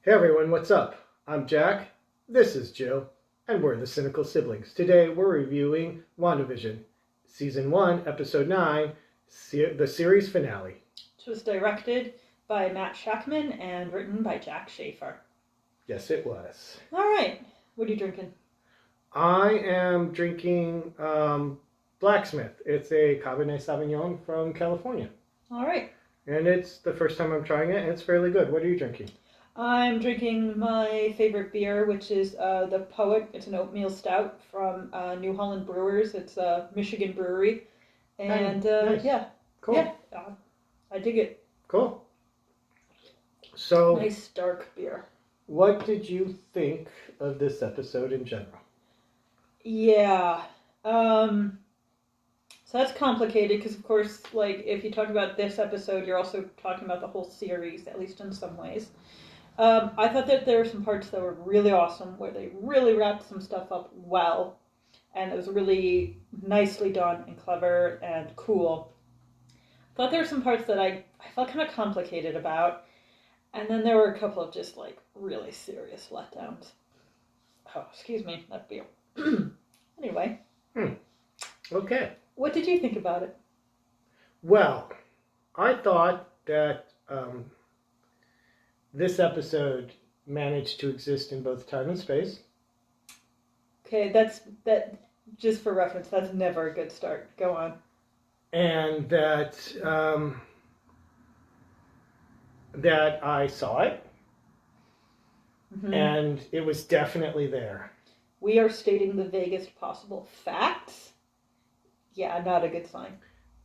Hey everyone, what's up? I'm Jack, this is Jill, and we're the Cynical Siblings. Today we're reviewing WandaVision, Season 1, Episode 9, the series finale. It was directed by Matt Shackman and written by Jack Schaefer. Yes, it was. All right, what are you drinking? I am drinking Blacksmith. It's a Cabernet Sauvignon from California. All right. And it's the first time I'm trying it, and it's fairly good. What are you drinking? I'm drinking my favorite beer, which is the Poet. It's an oatmeal stout from New Holland Brewers. It's a Michigan brewery. And nice. yeah. Cool. Yeah, I dig it. Cool. So, nice dark beer. What did you think of this episode in general? Yeah. So that's complicated because, of course, like if you talk about this episode, you're also talking about the whole series, at least in some ways. I thought that there were some parts that were really awesome, where they really wrapped some stuff up well, and it was really nicely done and clever and cool. I thought there were some parts that I felt kind of complicated about, and then there were a couple of just like really serious letdowns. Oh, excuse me, that beer. Anyway. Okay. What did you think about it? Well, I thought that this episode managed to exist in both time and space. Okay, that. Just for reference, that's never a good start. Go on. And that that I saw it, and it was definitely there. We are stating the vaguest possible facts. Yeah, not a good sign.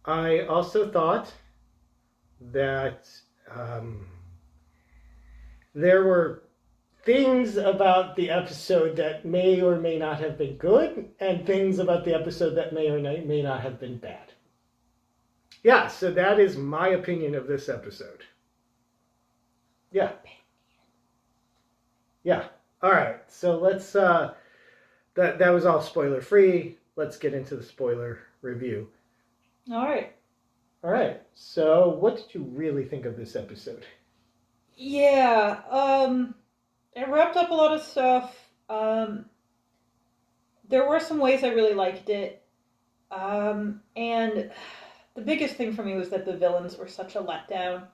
I also thought that there were things about the episode that may or may not have been good, and things about the episode that may or may not have been bad. Yeah, so that is my opinion of this episode. Yeah. Yeah. All right. So let's that was all spoiler free. Let's get into the spoiler review. All right. All right. So, what did you really think of this episode? Yeah, it wrapped up a lot of stuff. There were some ways I really liked it. And the biggest thing for me was that the villains were such a letdown.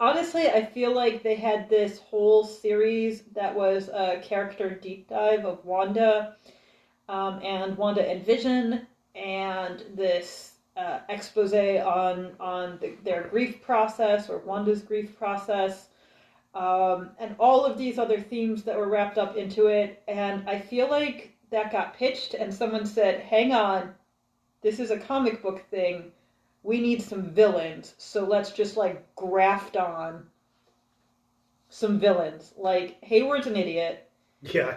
Honestly, I feel like they had this whole series that was a character deep dive of Wanda, and Wanda and Vision, and this expose on their grief process, or Wanda's grief process, and all of these other themes that were wrapped up into it. And I feel like that got pitched and someone said, hang on, this is a comic book thing. We need some villains, so let's just like graft on some villains. Like, Hayward's an idiot. Yeah,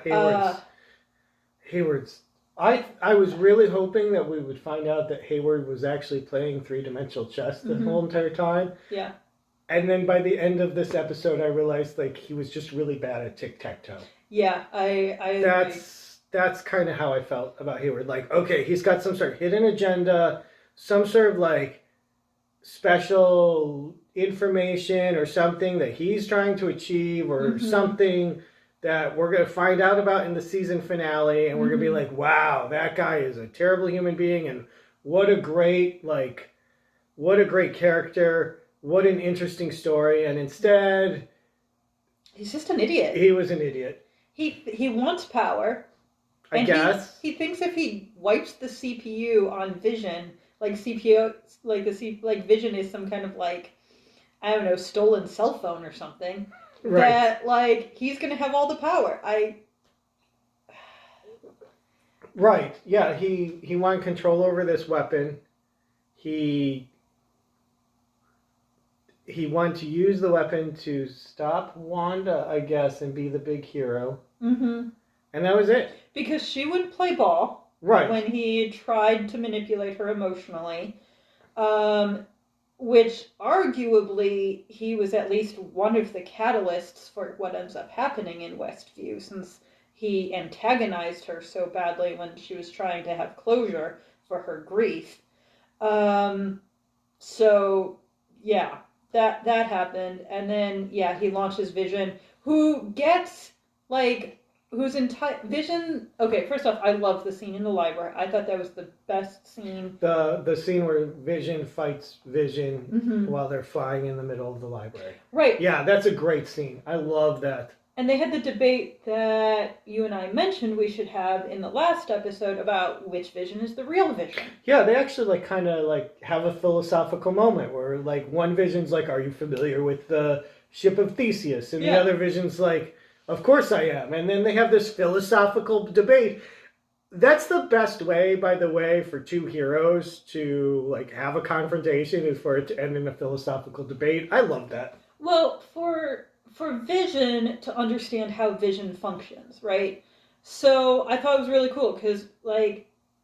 Hayward's. I was really hoping that we would find out that Hayward was actually playing three-dimensional chess the whole entire time. Yeah. And then by the end of this episode, I realized like he was just really bad at tic-tac-toe. Yeah, I That's kind of how I felt about Hayward. Like, okay, he's got some sort of hidden agenda, some sort of like special information or something that he's trying to achieve, or something that we're going to find out about in the season finale, and we're going to be like, wow, that guy is a terrible human being, and what a great character, what an interesting story. And instead, he's just an idiot. He was an idiot. He wants power. I guess. He thinks if he wipes the CPU on Vision, like CPU, like Vision is some kind of like, I don't know, stolen cell phone or something. Right. That like he's gonna have all the power. Right. Yeah. He wanted control over this weapon. He wanted to use the weapon to stop Wanda, I guess, and be the big hero. Mm-hmm. And that was it. Because she would play ball. Right. When he tried to manipulate her emotionally. Which arguably he was at least one of the catalysts for what ends up happening in Westview, since he antagonized her so badly when she was trying to have closure for her grief. So, yeah, that happened, and then he launches Vision, who gets whose entire Vision. Okay, first off, I love the scene in the library. I thought that was the best scene. The scene where Vision fights Vision while they're flying in the middle of the library. Right. Yeah, that's a great scene. I love that. And they had the debate that you and I mentioned we should have in the last episode about which Vision is the real Vision. Yeah, they actually kind of have a philosophical moment where one Vision's like, "Are you familiar with the ship of Theseus?" And the other Vision's like, "Of course I am." And then they have this philosophical debate. That's the best way, by the way, for two heroes to have a confrontation, is for it to end in a philosophical debate. I love that. Well, for Vision to understand how Vision functions, right? So I thought it was really cool because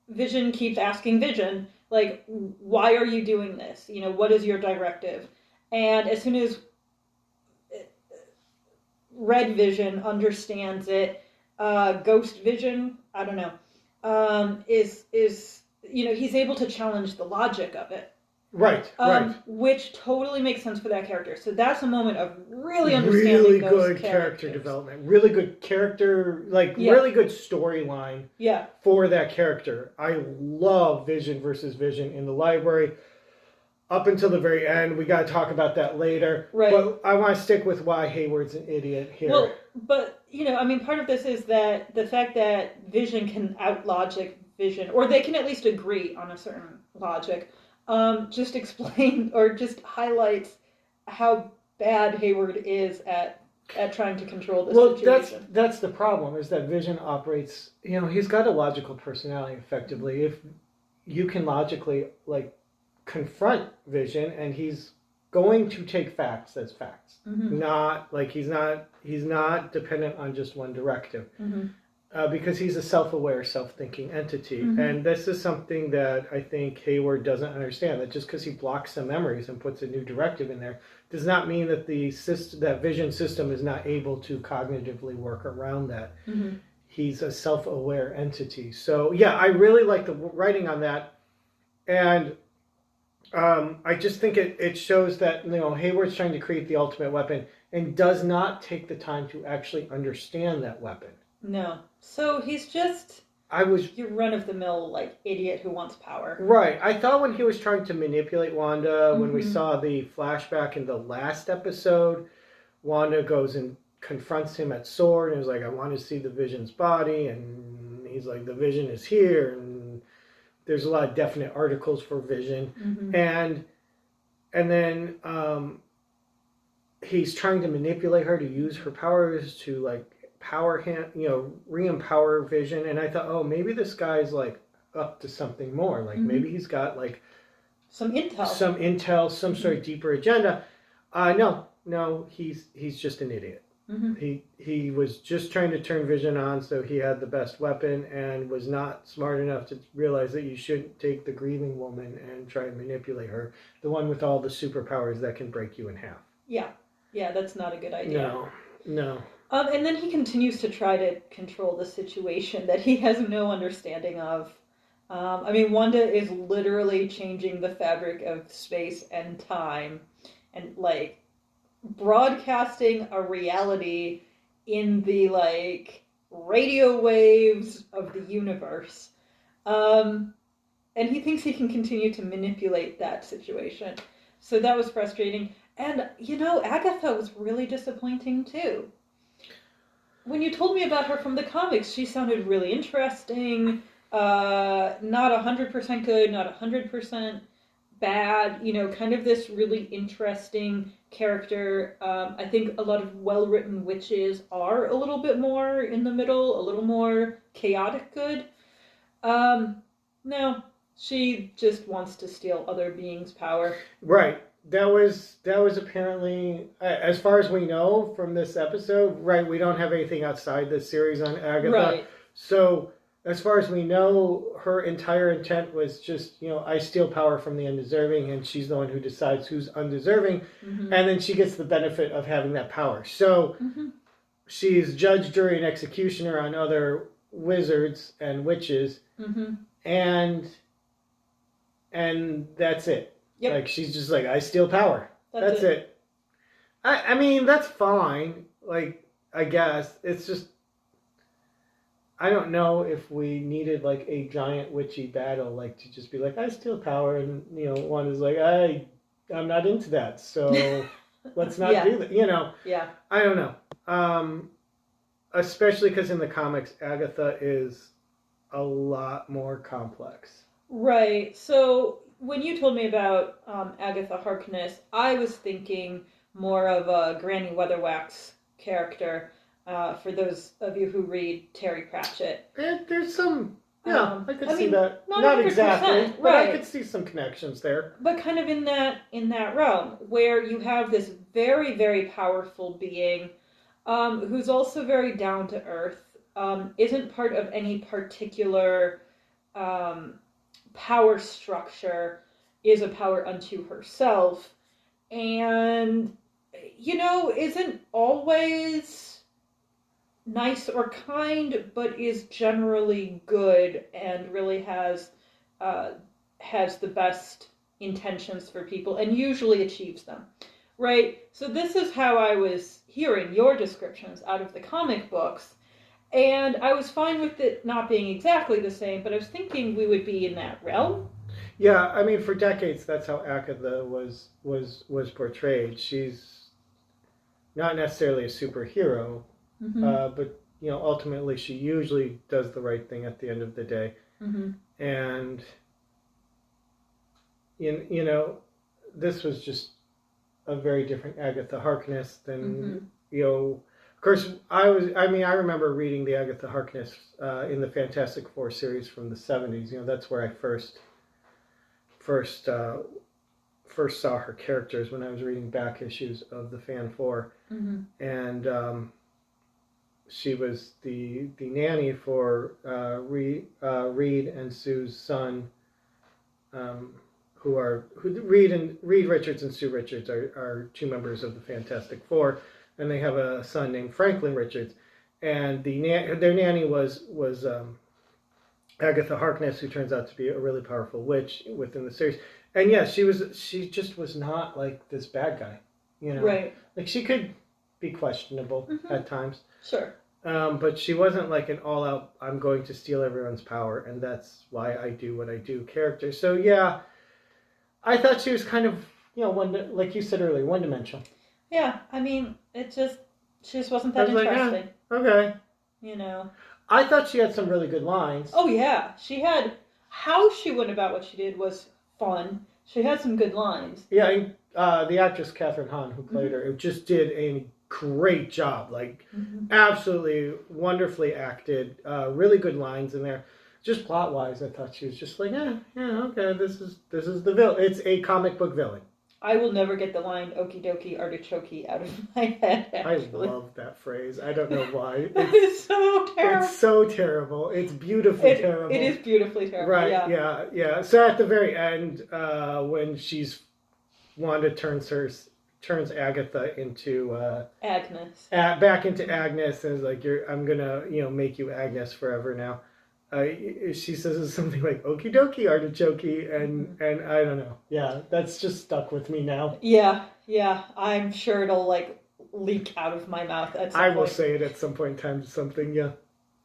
Vision keeps asking Vision, why are you doing this? What is your directive? And as soon as Red Vision understands it, Ghost Vision, I don't know, is he's able to challenge the logic of it. Right, right. Which totally makes sense for that character. So that's a moment of really understanding really those good characters. Character development. Really good character, really good storyline for that character. I love Vision versus Vision in the library. Up until the very end, we got to talk about that later. Right. But I want to stick with why Hayward's an idiot here. Well, but, part of this is that the fact that Vision can out-logic Vision, or they can at least agree on a certain logic, just explain or just highlights how bad Hayward is at trying to control the situation. Well, that's the problem, is that Vision operates, he's got a logical personality, effectively. If you can logically, confront Vision, and he's going to take facts as facts. Not, he's not dependent on just one directive. Because he's a self-aware, self-thinking entity. And this is something that I think Hayward doesn't understand, that just because he blocks some memories and puts a new directive in there does not mean that that Vision system is not able to cognitively work around that. He's a self-aware entity. So yeah, I really like the writing on that. And I just think it shows that Hayward's trying to create the ultimate weapon and does not take the time to actually understand that weapon. No. So he's just your run-of-the-mill, idiot who wants power. Right. I thought when he was trying to manipulate Wanda, when we saw the flashback in the last episode, Wanda goes and confronts him at Sword and is like, "I want to see the Vision's body." And he's like, "The Vision is here." And there's a lot of definite articles for Vision. And then he's trying to manipulate her to use her powers to, power him, re-empower Vision. And I thought, oh, maybe this guy's up to something more. Maybe he's got some intel, some sort of deeper agenda. No, he's just an idiot. He was just trying to turn Vision on so he had the best weapon, and was not smart enough to realize that you shouldn't take the grieving woman and try and manipulate her, the one with all the superpowers that can break you in half. Yeah, that's not a good idea. No. And then he continues to try to control the situation that he has no understanding of. Wanda is literally changing the fabric of space and time, and broadcasting a reality in the radio waves of the universe. And he thinks he can continue to manipulate that situation. So that was frustrating. And, Agatha was really disappointing too. When you told me about her from the comics, she sounded really interesting. Not 100% good, not 100% bad. Kind of this really interesting character. I think a lot of well-written witches are a little bit more in the middle, a little more chaotic good. No, she just wants to steal other beings' power. Right. That was apparently, as far as we know from this episode, right, we don't have anything outside this series on Agatha. Right. So, as far as we know, her entire intent was just, I steal power from the undeserving, and she's the one who decides who's undeserving, and then she gets the benefit of having that power. So, she's judge, jury, and executioner on other wizards and witches, and that's it. Yep. She's just I steal power. That's it. I mean, that's fine. Like, I guess. It's just, I don't know if we needed, like, a giant witchy battle, like, to just be like, I steal power, and, one is like, I'm not into that, so let's not do that, Yeah. I don't know. Especially because in the comics, Agatha is a lot more complex. Right. So when you told me about Agatha Harkness, I was thinking more of a Granny Weatherwax character. For those of you who read Terry Pratchett, There's some, I could see mean, that. not exactly, right. but I could see some connections there. But kind of in that realm where you have this very, very powerful being who's also very down to earth, isn't part of any particular power structure, is a power unto herself, and isn't always nice or kind, but is generally good and really has the best intentions for people and usually achieves them. Right? So this is how I was hearing your descriptions out of the comic books, and I was fine with it not being exactly the same, but I was thinking we would be in that realm. Yeah, I mean, for decades, that's how Agatha was portrayed. She's not necessarily a superhero, but ultimately, she usually does the right thing at the end of the day. And this was just a very different Agatha Harkness than of course, I remember reading the Agatha Harkness in the Fantastic Four series from the 70s. That's where I first saw her characters, when I was reading back issues of the Fan Four. And she was the nanny for Reed and Sue's son, Reed Richards and Sue Richards are two members of the Fantastic Four, and they have a son named Franklin Richards, and their nanny was Agatha Harkness, who turns out to be a really powerful witch within the series. And yes, she just was not like this bad guy, Right. Like, she could be questionable at times. Sure. But she wasn't like an all-out, I'm going to steal everyone's power, and that's why I do what I do character. So yeah, I thought she was kind of, like you said earlier, one-dimensional. Yeah, I mean, she just wasn't that interesting. Okay. I thought she had some really good lines. Oh yeah, how she went about what she did was fun. She had some good lines. Yeah, the actress Catherine Hahn, who played her, just did a great job. Like, absolutely wonderfully acted. Really good lines in there. Just plot-wise, I thought she was just like, okay, this is the villain. It's a comic book villain. I will never get the line "okie dokie artichoke" out of my head. Actually. I love that phrase. I don't know why. It's so terrible. It's so terrible. It's beautifully terrible. It is beautifully terrible. Right? Yeah. So at the very end, when Wanda turns Agatha into Agnes, back into Agnes, and is like, I'm gonna make you Agnes forever now. She says something like "okie dokie artichoke," and I don't know. Yeah, that's just stuck with me now. Yeah. I'm sure it'll like leak out of my mouth at some point. I will say it at some point in time to something. Yeah.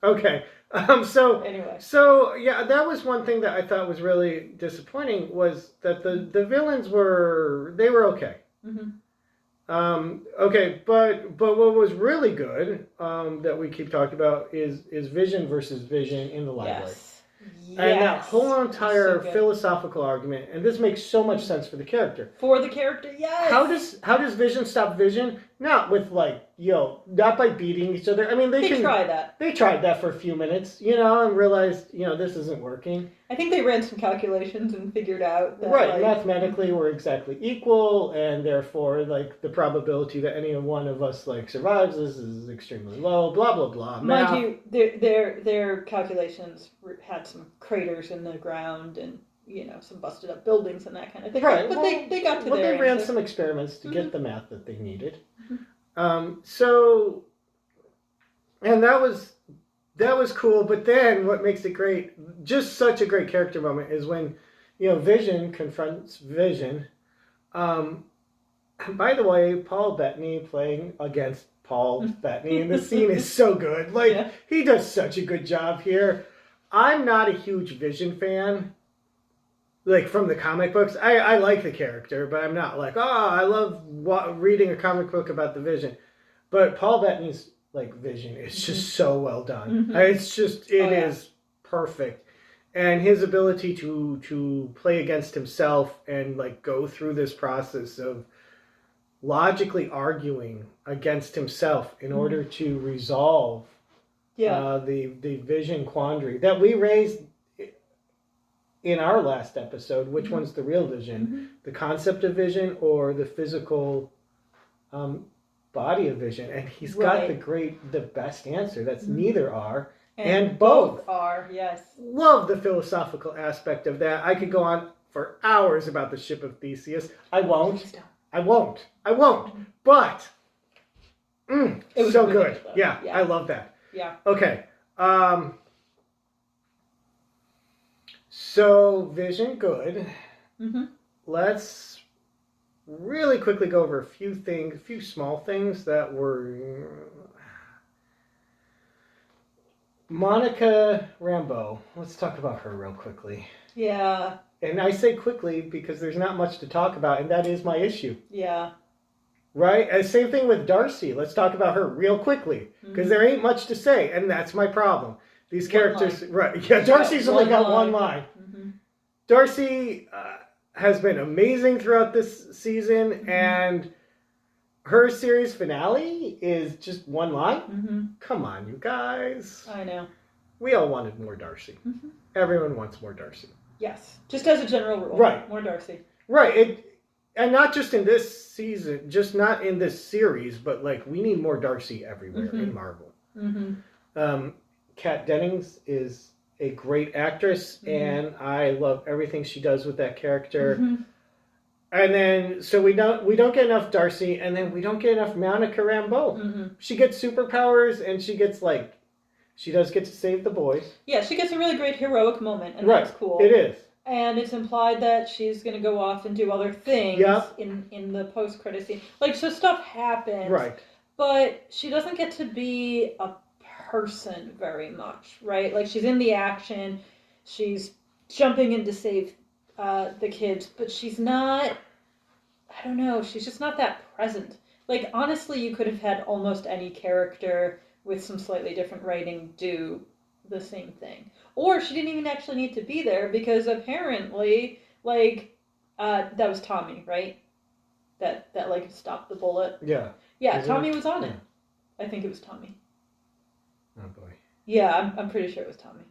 Okay. So anyway. So yeah, that was one thing that I thought was really disappointing, was that the villains were okay. Okay, but what was really good, that we keep talking about is Vision versus Vision in the library. Yes. And that whole entire philosophical argument, and this makes so much sense for the character. Yes. How does Vision stop Vision? Not with not by beating each other. I mean, they try that. They tried that for a few minutes, and realized, this isn't working. I think they ran some calculations and figured out that mathematically we're exactly equal, and therefore the probability that any one of us survives is extremely low. Blah blah blah. Mind you, their calculations had some craters in the ground and some busted up buildings and that kind of thing. Right, but they got to there. They ran some experiments to get the math that they needed. So, and that was cool, but then what makes it great, just such a great character moment, is when, Vision confronts Vision, By the way, Paul Bettany playing against Paul Bettany in the scene is so good. Like, Yeah. he does such a good job here. I'm not a huge Vision fan, like, from the comic books. I like the character, but I'm not like, I love reading a comic book about the Vision. But Paul Bettany's, like, Vision is just so well done. It's just, it is perfect. And his ability to play against himself and, like, go through this process of logically arguing against himself in order to resolve the Vision quandary that we raised in our last episode. Which one's the real Vision? The concept of Vision or the physical body of Vision? And he's got the best answer. That's neither are. And both are, yes. Love the philosophical aspect of that. I could go on for hours about the ship of Theseus. I won't. Please don't. I won't. But it was so good. Yeah, I love that. Yeah. Okay. So Vision, good. Let's really quickly go over a few small things that were. Monica Rambeau. Let's talk about her real quickly. Yeah. And I say quickly because there's not much to talk about, and that is my issue. Yeah. Right? And same thing with Darcy. Let's talk about her real quickly because there ain't much to say, and that's my problem. These characters, right? Yeah, Darcy's only got one line. Darcy has been amazing throughout this season, and her series finale is just one line. Come on, you guys. I know. We all wanted more Darcy. Everyone wants more Darcy. Yes, just as a general rule. Right. More Darcy. Right. And not just in this season, just not in this series, but like we need more Darcy everywhere in Marvel. Kat Dennings is a great actress, and I love everything she does with that character. And then, so we don't get enough Darcy, and then we don't get enough Monica Rambeau. She gets superpowers, and she gets she does get to save the boys. Yeah, she gets a really great heroic moment, and that's cool. It is. And it's implied that she's going to go off and do other things in the post-credit scene. Like, so stuff happens. Right. But she doesn't get to be a person very much, right? Like, she's in the action. She's jumping in to save the kids. But she's not, I don't know, she's just not that present. Like, honestly, you could have had almost any character with some slightly different writing do the same thing. Or she didn't even actually need to be there because apparently, that was Tommy, right? That stopped the bullet. Yeah. Yeah, Tommy was on it. I think it was Tommy. Oh boy. Yeah, I'm pretty sure it was Tommy.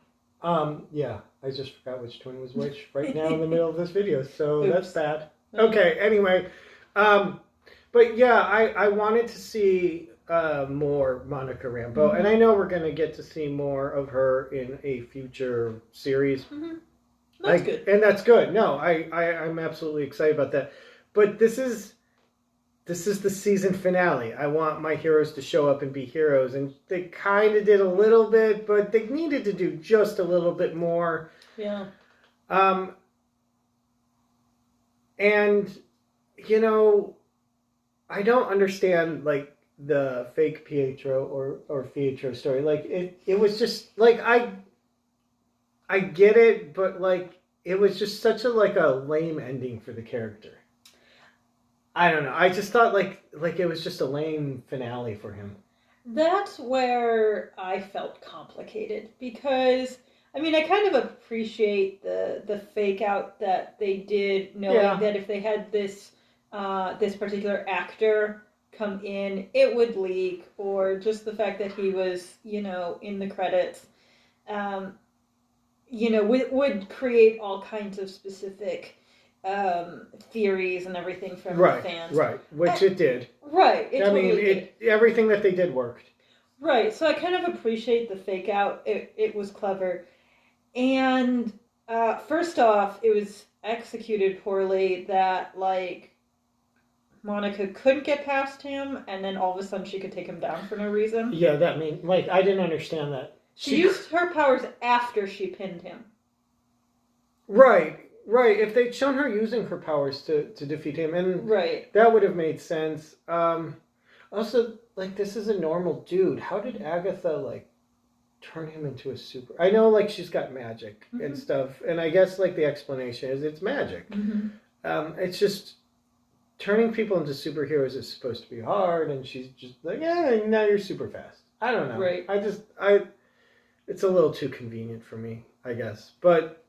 Yeah, I just forgot which twin was which right now in the middle of this video, so Oops. that's bad. Okay, anyway. But yeah, I wanted to see more Monica Rambeau, and I know we're going to get to see more of her in a future series. That's good. And that's good. No, I'm absolutely excited about that. But this is the season finale. I want my heroes to show up and be heroes, and they kind of did a little bit, but they needed to do just a little bit more. Yeah. And you know, I don't understand the fake Pietro or Pietro story. Like it was just like I get it, but it was just such a lame ending for the character. I don't know. I just thought like it was just a lame finale for him. That's where I felt complicated because I mean I kind of appreciate the fake out that they did, knowing that if they had this particular actor come in, it would leak, or just the fact that he was, in the credits, would create all kinds of specific theories and everything from the fans. Right, which it did. Right, it totally did. Everything that they did worked. Right, so I kind of appreciate the fake out. It was clever. And first off, it was executed poorly that, Monica couldn't get past him, and then all of a sudden she could take him down for no reason. Yeah, I didn't understand that. She used her powers after she pinned him. Right. Right, if they'd shown her using her powers to defeat him, and Right. that would have made sense. Also, like, this is a normal dude. How did Agatha, like, turn him into a super... I know, like, she's got magic and stuff, and I guess, like, the explanation is it's magic. It's just... Turning people into superheroes is supposed to be hard, and she's just like, yeah, now you're super fast. I don't know. Right. It's a little too convenient for me, I guess. But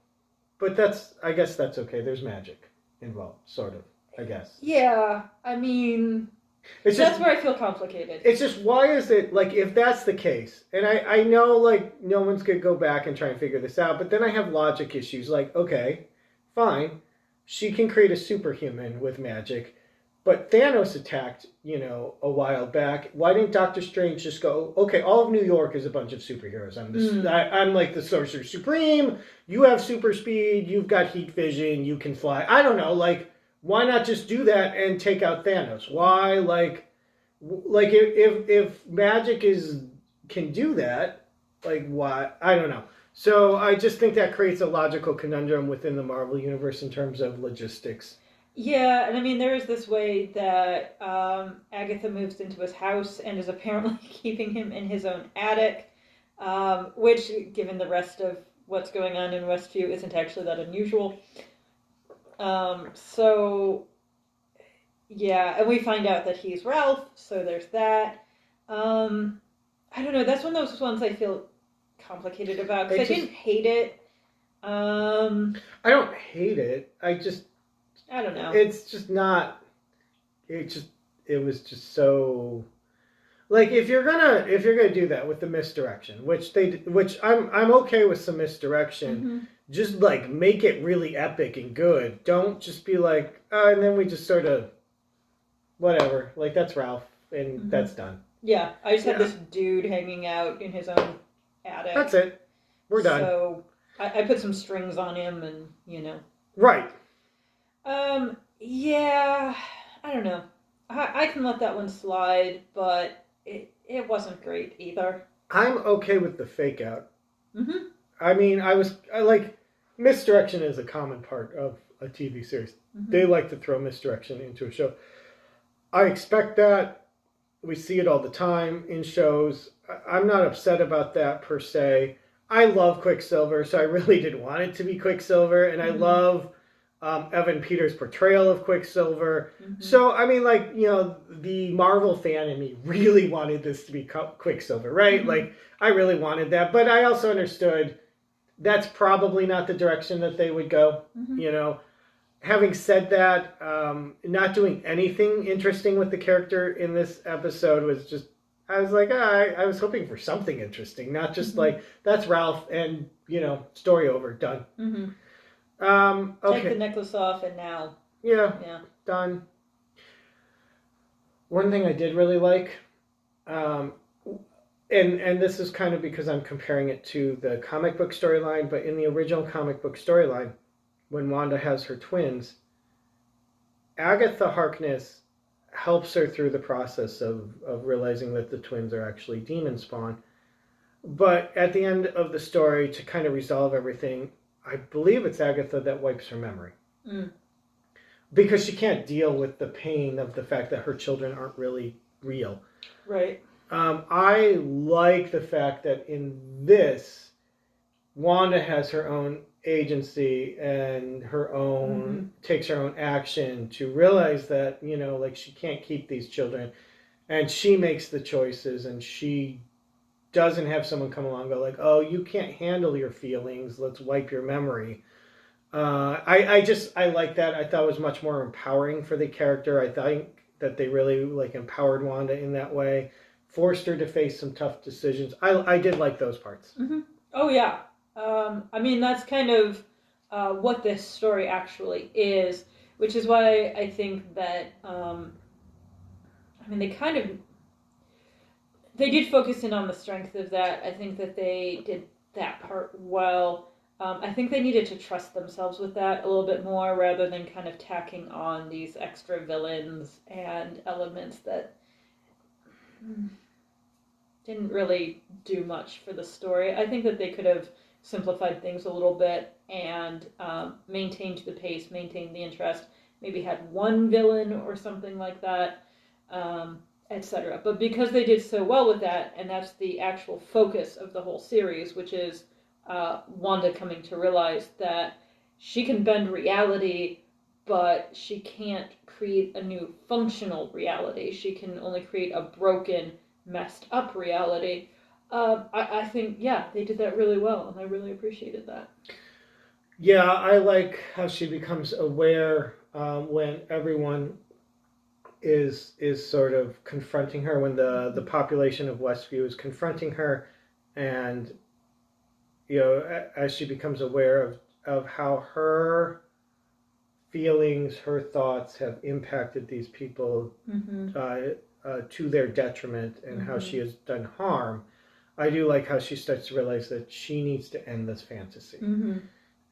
I guess that's okay. There's magic involved, sort of, I guess. Yeah, I mean, that's where I feel complicated. It's just, why is it, like, if that's the case, and I know, like, no one's going to go back and try and figure this out, but then I have logic issues, like, okay, fine, she can create a superhuman with magic, but Thanos attacked, a while back. Why didn't Doctor Strange just go, okay, all of New York is a bunch of superheroes. I'm like the Sorcerer Supreme. You have super speed. You've got heat vision. You can fly. I don't know. Like, why not just do that and take out Thanos? Why, like if magic can do that, like, why? I don't know. So I just think that creates a logical conundrum within the Marvel Universe in terms of logistics. Yeah, and I mean, there is this way that Agatha moves into his house and is apparently keeping him in his own attic, which, given the rest of what's going on in Westview, isn't actually that unusual. So, yeah, and we find out that he's Ralph, so there's that. I don't know, that's one of those ones I feel complicated about, because I didn't hate it. I don't hate it, I don't know. It's just not. It was just so. Like, if you're gonna do that with the misdirection, which I'm okay with some misdirection. Just, like, make it really epic and good. Don't just be like, oh, and then we just sort of whatever. Like, that's Ralph, and that's done. Yeah, I just had this dude hanging out in his own attic. That's it. We're done. So I put some strings on him, and Right. Yeah, I don't know. I can let that one slide, but it wasn't great either. I'm okay with the fake out. I mean, I like, misdirection is a common part of a TV series. They like to throw misdirection into a show. I expect that. We see it all the time in shows. I'm not upset about that per se. I love Quicksilver, so I really did want it to be Quicksilver, and I love Evan Peters' portrayal of Quicksilver. So, I mean, like, the Marvel fan in me really wanted this to be Quicksilver, right? Like, I really wanted that, but I also understood that's probably not the direction that they would go, Having said that, not doing anything interesting with the character in this episode was just, I was like, I was hoping for something interesting, not just like, that's Ralph and, story over, done. Okay. Take the necklace off and now. Yeah, done. One thing I did really like, and this is kind of because I'm comparing it to the comic book storyline, but in the original comic book storyline, when Wanda has her twins, Agatha Harkness helps her through the process of realizing that the twins are actually demon spawn. But at the end of the story, to kind of resolve everything, I believe it's Agatha that wipes her memory. Because she can't deal with the pain of the fact that her children aren't really real. Right. I like the fact that in this, Wanda has her own agency and her own, takes her own action to realize that, like, she can't keep these children. And she makes the choices, and she doesn't have someone come along and go like, oh, you can't handle your feelings, let's wipe your memory. I like that. I thought it was much more empowering for the character. I think that they really, like, empowered Wanda in that way, forced her to face some tough decisions. I did like those parts. Oh yeah. I mean, that's kind of what this story actually is, which is why I think that they did focus in on the strength of that. I think that they did that part well. I think they needed to trust themselves with that a little bit more, rather than kind of tacking on these extra villains and elements that didn't really do much for the story. I think that they could have simplified things a little bit and maintained the pace, maintained the interest, maybe had one villain or something like that, etc. But because they did so well with that, and that's the actual focus of the whole series, which is Wanda coming to realize that she can bend reality, but she can't create a new functional reality. She can only create a broken, messed up reality. I think, yeah, they did that really well, and I really appreciated that. Yeah, I like how she becomes aware when everyone is sort of confronting her, when the population of Westview is confronting her, and as she becomes aware of how her feelings, her thoughts have impacted these people to their detriment, and how she has done harm. I do like how she starts to realize that she needs to end this fantasy.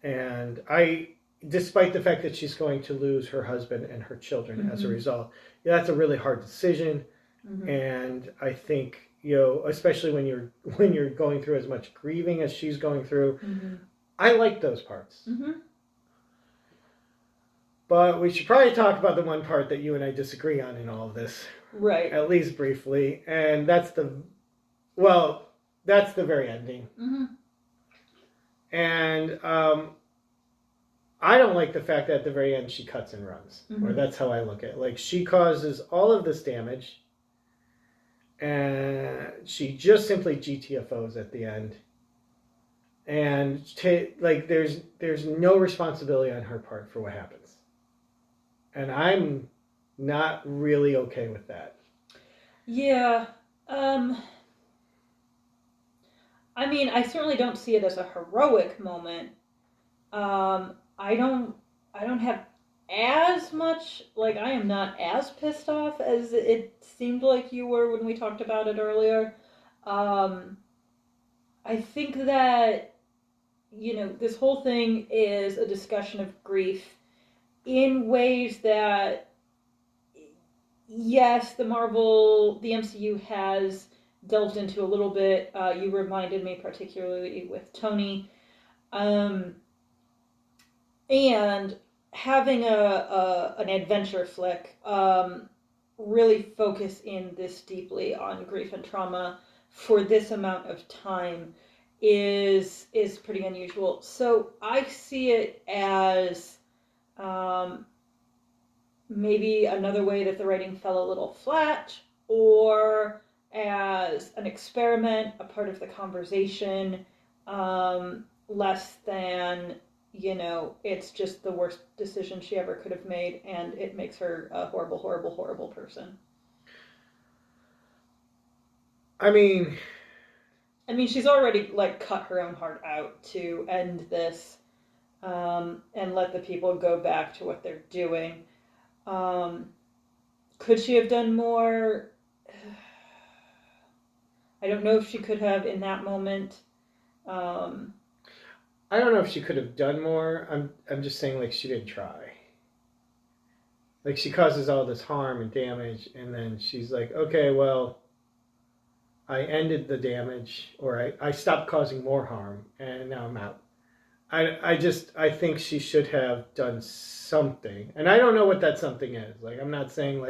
And despite the fact that she's going to lose her husband and her children as a result, that's a really hard decision. And I think, especially when you're going through as much grieving as she's going through, I like those parts. But we should probably talk about the one part that you and I disagree on in all of this. Right. At least briefly. And that's the very ending. And I don't like the fact that at the very end she cuts and runs. Or that's how I look at it. Like, she causes all of this damage, and she just simply GTFOs at the end. And there's no responsibility on her part for what happens. And I'm not really okay with that. Yeah. I mean, I certainly don't see it as a heroic moment. I don't have as much, like, I am not as pissed off as it seemed like you were when we talked about it earlier. I think that, this whole thing is a discussion of grief in ways that, yes, the MCU has delved into a little bit. You reminded me particularly with Tony. And having an adventure flick really focus in this deeply on grief and trauma for this amount of time is pretty unusual. So I see it as maybe another way that the writing fell a little flat, or as an experiment, a part of the conversation, less than, it's just the worst decision she ever could have made, and it makes her a horrible, horrible, horrible person. I mean, she's already, cut her own heart out to end this, and let the people go back to what they're doing. Could she have done more? I don't know if she could have in that moment. I don't know if she could have done more. I'm just saying, she didn't try. She causes all this harm and damage, and then she's like, okay, well, I ended the damage, or I stopped causing more harm, and now I'm out. I think she should have done something. And I don't know what that something is. I'm not saying,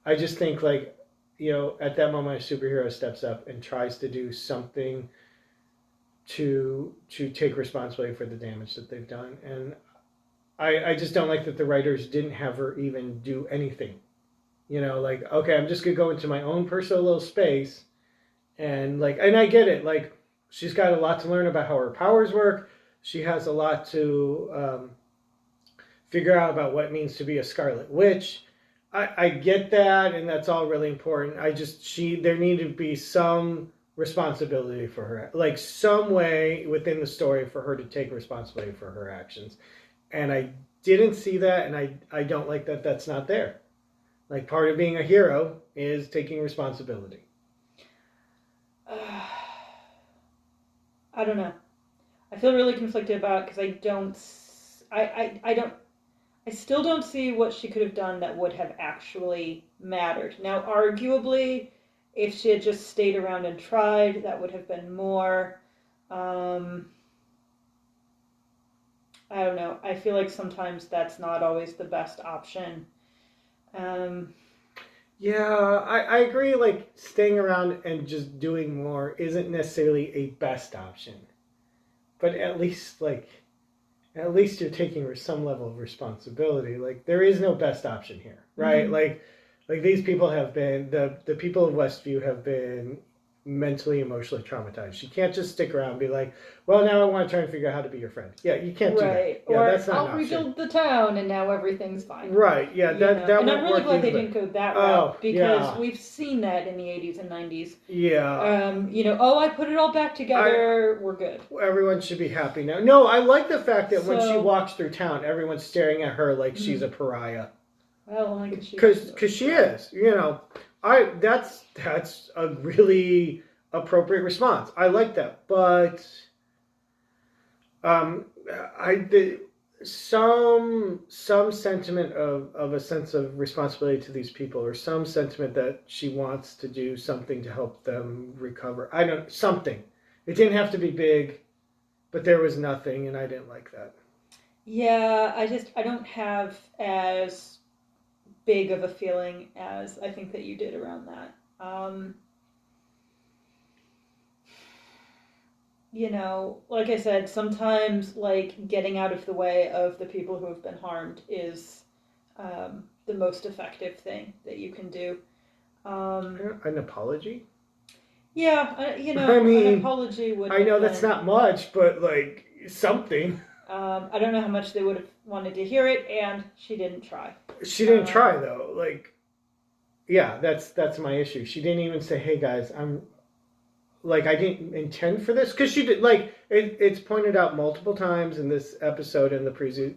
I just think, at that moment a superhero steps up and tries to do something to take responsibility for the damage that they've done. And I just don't like that the writers didn't have her even do anything. Okay, I'm just going to go into my own personal little space. And, and I get it. She's got a lot to learn about how her powers work. She has a lot to figure out about what it means to be a Scarlet Witch. I get that, and that's all really important. There needed to be some responsibility for her, some way within the story for her to take responsibility for her actions. And I didn't see that, and I don't like that that's not there. Part of being a hero is taking responsibility. I don't know. I feel really conflicted about it because I still don't see what she could have done that would have actually mattered. Now, arguably, if she had just stayed around and tried, that would have been more. I don't know. I feel like sometimes that's not always the best option. Um, Yeah, I agree. Like staying around and just doing more isn't necessarily a best option, but at least you're taking some level of responsibility. Like there is no best option here, right? mm-hmm. Like these people have been the people of Westview have been mentally, emotionally traumatized. You can't just stick around and be like, well, now I want to try and figure out how to be your friend. Yeah, you can't do that. Right. Yeah, Or that's not I'll an option. rebuild the town and now everything's fine. Right. Yeah, You that know? And I'm won't really work glad they either. didn't go that Oh, route because yeah. we've seen that in the 80s and 90s. Yeah. I put it all back together, we're good. Everyone should be happy now. No, I like the fact that when she So- walks through town, everyone's staring at her like she's a pariah. Well, only Because she is. You know, that's a really appropriate response. I like that, but I did some sentiment of a sense of responsibility to these people, or some sentiment that she wants to do something to help them recover. I don't something. It didn't have to be big, but there was nothing, and I didn't like that. Yeah, I don't have as big of a feeling as I think that you did around that. Like I said, sometimes like getting out of the way of the people who have been harmed is the most effective thing that you can do. An apology? Yeah, I mean, an apology would. I know that's not much, but like something. I don't know how much they would have wanted to hear it, and she didn't try. She didn't try though. Like, yeah, that's my issue. She didn't even say, "Hey guys, I didn't intend for this," because she did. Like, it's pointed out multiple times in this episode and the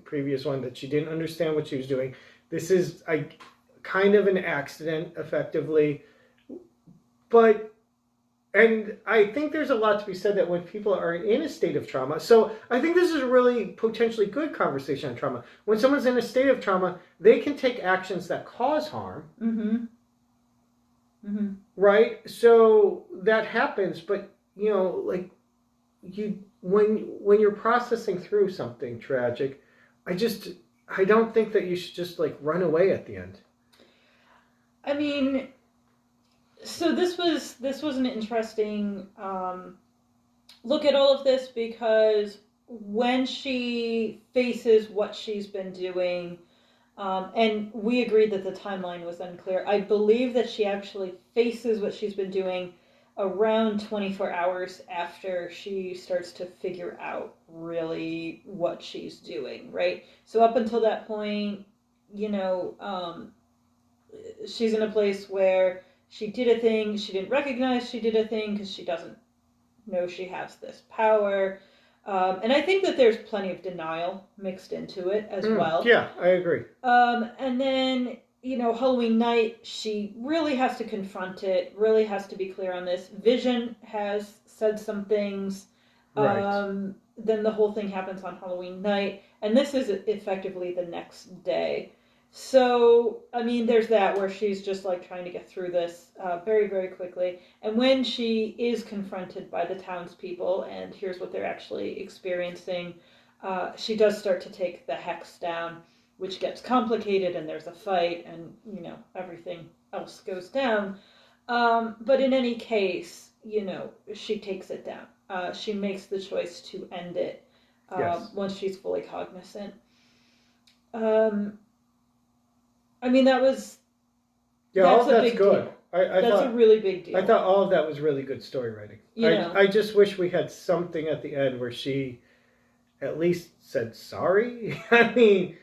previous one that she didn't understand what she was doing. This is kind of an accident, effectively, but. And I think there's a lot to be said that when people are in a state of trauma, so I think this is a really potentially good conversation on trauma. When someone's in a state of trauma, they can take actions that cause harm. Mm-hmm. Mm-hmm. Right? So that happens, but when you're processing through something tragic, I don't think that you should just like run away at the end. I mean, so this was an interesting look at all of this, because when she faces what she's been doing, and we agreed that the timeline was unclear, I believe that she actually faces what she's been doing around 24 hours after she starts to figure out really what she's doing, right? So up until that point, she's in a place where she did a thing, she didn't recognize she did a thing because she doesn't know she has this power. And I think that there's plenty of denial mixed into it as well. Yeah, I agree. And then, Halloween night, she really has to confront it, really has to be clear on this. Vision has said some things. Right. Then the whole thing happens on Halloween night, and this is effectively the next day. So, I mean, there's that where she's just like trying to get through this very, very quickly. And when she is confronted by the townspeople and hears what they're actually experiencing, she does start to take the hex down, which gets complicated, and there's a fight, and, everything else goes down. But in any case, she takes it down. She makes the choice to end it once she's fully cognizant. I mean, that's all a that's big good. deal. I That's thought, a really big deal. I thought all of that was really good story writing. I just wish we had something at the end where she at least said sorry. I mean,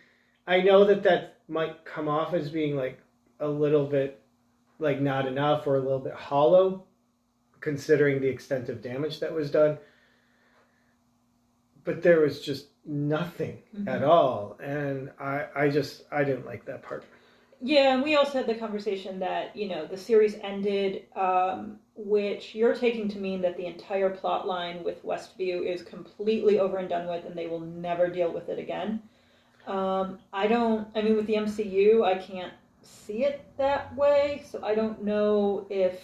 I know that might come off as being like a little bit like not enough or a little bit hollow, considering the extent of damage that was done. But there was just nothing at all, and I didn't like that part. Yeah, and we also had the conversation that, the series ended, which you're taking to mean that the entire plot line with Westview is completely over and done with, and they will never deal with it again. With the MCU, I can't see it that way, so I don't know if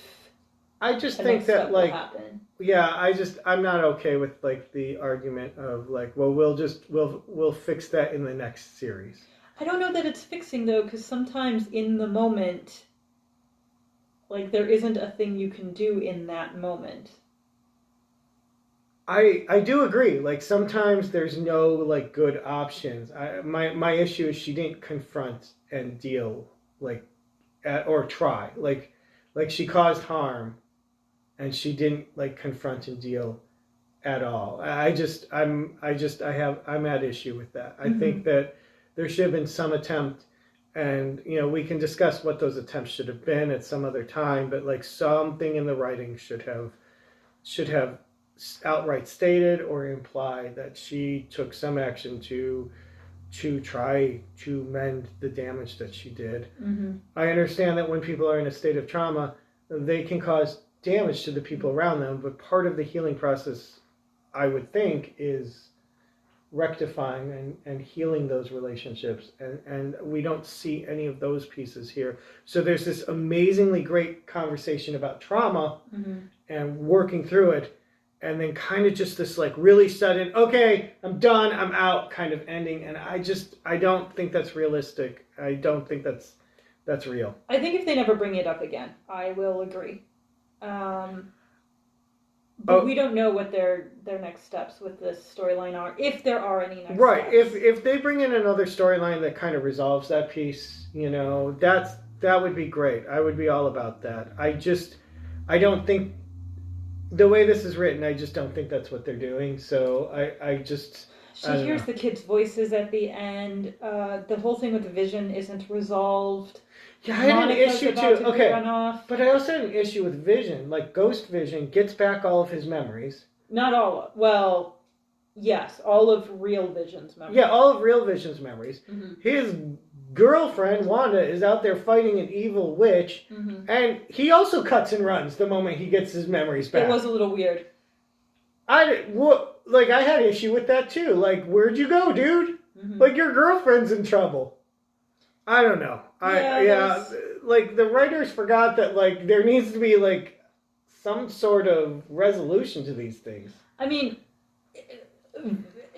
I just the think next that step will happen. yeah, I'm not okay with like the argument of like, well, we'll fix that in the next series. I don't know that it's fixing though, because sometimes in the moment, like there isn't a thing you can do in that moment. I do agree. Like sometimes there's no like good options. My issue is she didn't confront and deal like or try like she caused harm and she didn't like confront and deal at all. I'm at issue with that. I think that there should have been some attempt, and we can discuss what those attempts should have been at some other time. But like something in the writing should have outright stated or implied that she took some action to try to mend the damage that she did. I understand that when people are in a state of trauma, they can cause damage to the people around them, but part of the healing process, I would think, is rectifying and healing those relationships, and we don't see any of those pieces here. So there's this amazingly great conversation about trauma and working through it, and then kind of just this like really sudden, okay, I'm done, I'm out kind of ending, and I don't think that's realistic. I don't think that's real. I think if they never bring it up again, I will agree. But we don't know what their next steps with this storyline are, if there are any next right. steps. If they bring in another storyline that kind of resolves that piece, that would be great. I would be all about that. I don't think the way this is written, I just don't think that's what they're doing. So she hears the kids' voices at the end. The whole thing with the Vision isn't resolved. Yeah, I had an issue too. Okay, but I also had an issue with Vision. Like Ghost Vision gets back all of his memories. Not all. Well, yes, all of Real Vision's memories. Yeah, all of Real Vision's memories. His girlfriend Wanda is out there fighting an evil witch, and he also cuts and runs the moment he gets his memories back. It was a little weird. I had issue with that too. Like, where'd you go, dude? Like, your girlfriend's in trouble. I don't know. Like the writers forgot that like there needs to be like some sort of resolution to these things. I mean,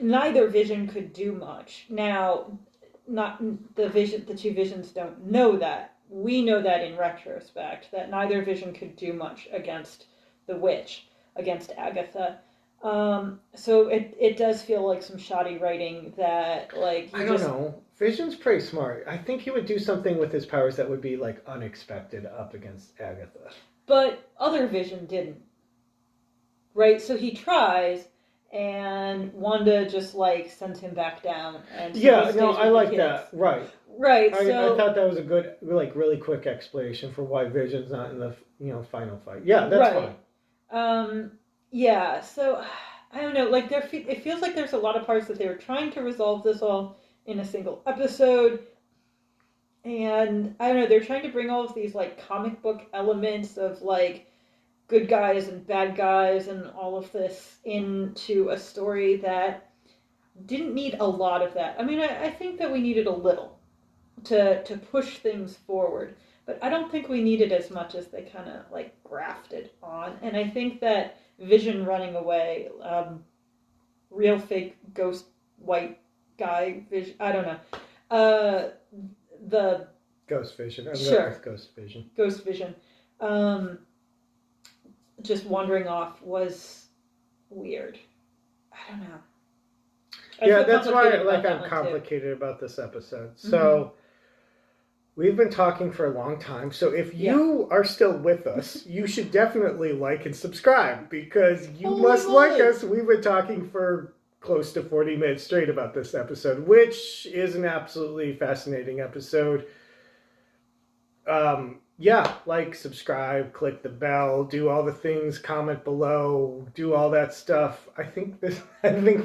neither Vision could do much. Now, not the two Visions don't know that. We know that in retrospect, that neither Vision could do much against the witch, against Agatha. So it does feel like some shoddy writing that like I don't know. Vision's pretty smart. I think he would do something with his powers that would be like unexpected up against Agatha. But other Vision didn't. Right? So he tries, and Wanda just like sends him back down. And so I like that. Right. Right. I thought that was a good, like, really quick explanation for why Vision's not in the final fight. Yeah, that's fine. Yeah. So I don't know. Like it feels like there's a lot of parts that they were trying to resolve this all in a single episode. And I don't know, they're trying to bring all of these like comic book elements of like good guys and bad guys and all of this into a story that didn't need a lot of that. I mean, I think that we needed a little to push things forward, but I don't think we needed as much as they kind of like grafted on. And I think that Vision running away, real fake ghost white guy Vision, I don't know, the Ghost Vision. Ghost Vision. Ghost Vision. Just wandering off was weird. I don't know. That's why I'm complicated about this episode. So we've been talking for a long time. So if you are still with us, you should definitely like and subscribe because you must like us. We've been talking for close to 40 minutes straight about this episode, which is an absolutely fascinating episode. Like, subscribe, click the bell, do all the things, comment below, do all that stuff. I think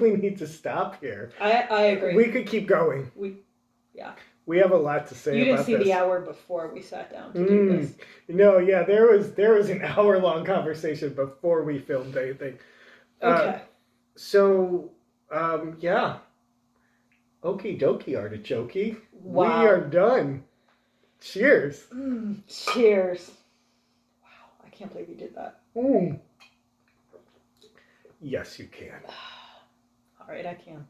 we need to stop here. I agree. We could keep going. We have a lot to say about this. You didn't see the hour before we sat down to do this. No, yeah, there was an hour-long conversation before we filmed anything. Okay. Okie dokie, artichoke. Wow. We are done. Cheers. Cheers. Wow, I can't believe you did that. Mm. Yes, you can. All right, I can.